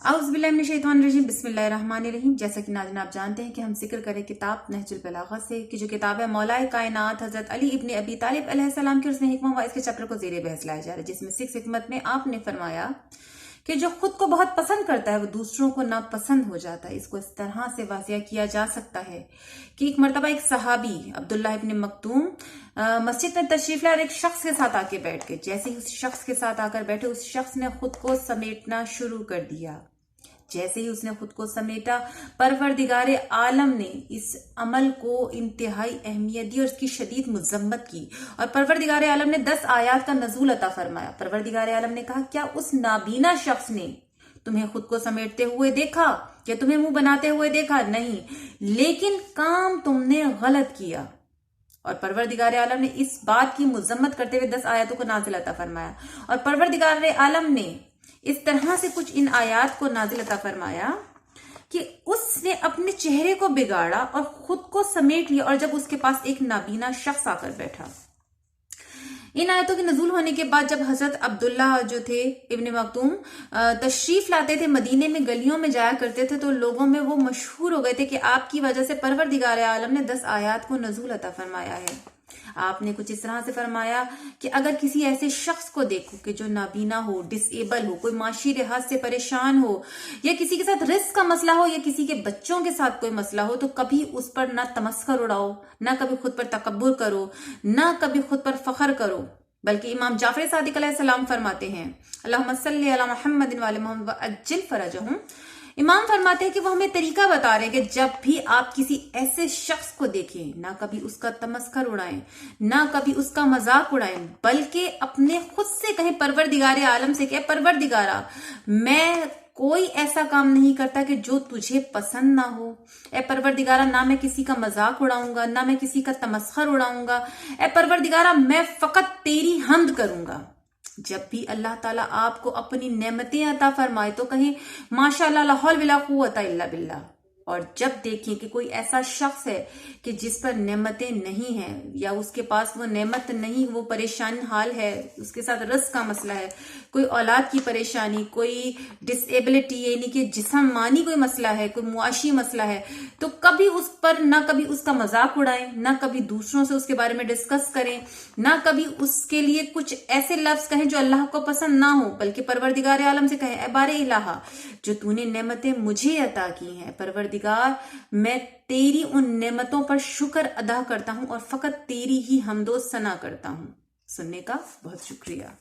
औज़ुबिल्लाहिमिनश्शैतानिर्रजीम बिस्मिल्लाहिर्रहमानिर्रहीम। जैसा कि नाज़रीन आप जानते हैं कि हम जिक्र करें किताब नहजुल बलागा से, कि जो किताब है मौलाए कायनात हज़रत अली इब्न अबी तालिब अलैहिस्सलाम की, उसमें हिकमा वाइज के चैप्टर को ज़ेरे बहस लाया जा रहा है, जिसमें 6 हिकमत में आपने फरमाया कि जो खुद को बहुत पसंद करता है वो दूसरों को नापसंद हो जाता है। इसको इस तरह से वाज़िया किया जा सकता है कि एक मरतबा एक सहाबी अब्दुल्लाह इब्न मक्तूम मस्जिद में तशरीफ लाए और एक शख्स के साथ आके बैठ गए। जैसे ही उस शख्स के साथ आकर बैठे, उस शख्स ने खुद को समेटना शुरू कर दिया। जैसे ही उसने खुद को समेटा, परवरदिगारे आलम ने इस अमल को इंतहाई अहमियत दी और इसकी शदीद मुज़म्मत की, और परवरदिगारे आलम ने 10 आयात का नज़ूल अता फरमाया। परवरदिगारे आलम ने कहा, क्या उस नाबीना शख्स ने तुम्हें खुद को समेटते हुए देखा? क्या तुम्हें मुंह बनाते हुए देखा? नहीं, लेकिन काम तुमने गलत किया। और परवरदिगार आलम ने इस बात की मुज़म्मत करते हुए 10 आयतों को नाजिल अता फरमाया। और परवरदिगार आलम ने इस तरह से कुछ इन आयात को नाजिल अता फरमाया कि उसने अपने चेहरे को बिगाड़ा और खुद को समेट लिया। और जब उसके पास एक नाबीना शख्स आकर बैठा, इन आयतों के नजूल होने के बाद जब हजरत अब्दुल्ला जो थे इब्न मक्तूम तशरीफ लाते थे, मदीने में गलियों में जाया करते थे, तो लोगों में वो मशहूर हो गए थे कि आपकी वजह से परवरदिगार आलम ने 10 आयात को नजूल अता फरमाया है। आपने कुछ इस तरह से फरमाया कि अगर किसी ऐसे शख्स को देखो कि जो नाबीना हो, डिसेबल हो, कोई माशी लिहाज से परेशान हो, या किसी के साथ रिस्क का मसला हो, या किसी के बच्चों के साथ कोई मसला हो, तो कभी उस पर ना तमस्खर उड़ाओ, ना कभी खुद पर तकब्बुर करो, ना कभी खुद पर फख्र करो। बल्कि इमाम जाफर सादिक अलैहिस्सलाम फरमाते हैं, अल्लाहुम्मा सल्ली अला मुहम्मदिन व आले मुहम्मद व अज्जिल फरजहुम। इमाम फरमाते हैं कि वो हमें तरीका बता रहे हैं कि जब भी आप किसी ऐसे शख्स को देखें, ना कभी उसका तमस्खर उड़ाएं, ना कभी उसका मजाक उड़ाएं, बल्कि अपने खुद से कहें, परवरदिगारे आलम से कहें, परवरदिगारा मैं कोई ऐसा काम नहीं करता कि जो तुझे पसंद ना हो। ए परवरदिगारा, ना मैं किसी का मजाक उड़ाऊंगा, ना मैं किसी का तमस्खर उड़ाऊंगा। ए परवरदिगारा, मैं फकत तेरी हम्द करूंगा। जब भी अल्लाह ताला आपको अपनी नेमतें अता फरमाए तो कहें माशाअल्लाह, ला हौल वला कुव्वता इल्ला बिल्लाह। और जब देखें कि कोई ऐसा शख्स है कि जिस पर नेमतें नहीं है, या उसके पास वो नेमत नहीं, वो परेशान हाल है, उसके साथ रिस्क का मसला है, कोई औलाद की परेशानी, कोई डिसेबिलिटी यानी कि जिस्मानी कोई मसला है, कोई मुआशी मसला है, तो कभी उस पर ना कभी उसका मजाक उड़ाएं, ना कभी दूसरों से उसके बारे में डिस्कस करें, ना कभी उसके लिए कुछ ऐसे लफ्ज कहें जो अल्लाह को पसंद ना हो, बल्कि परवरदिगार आलम से कहें, ए बारे इलाहा, जो तूने नेमतें मुझे अता की हैं, परवरदिगार मैं तेरी उन नेमतों पर शुक्र अदा करता हूं और फकत तेरी ही हम्दो सना करता हूं। सुनने का बहुत शुक्रिया।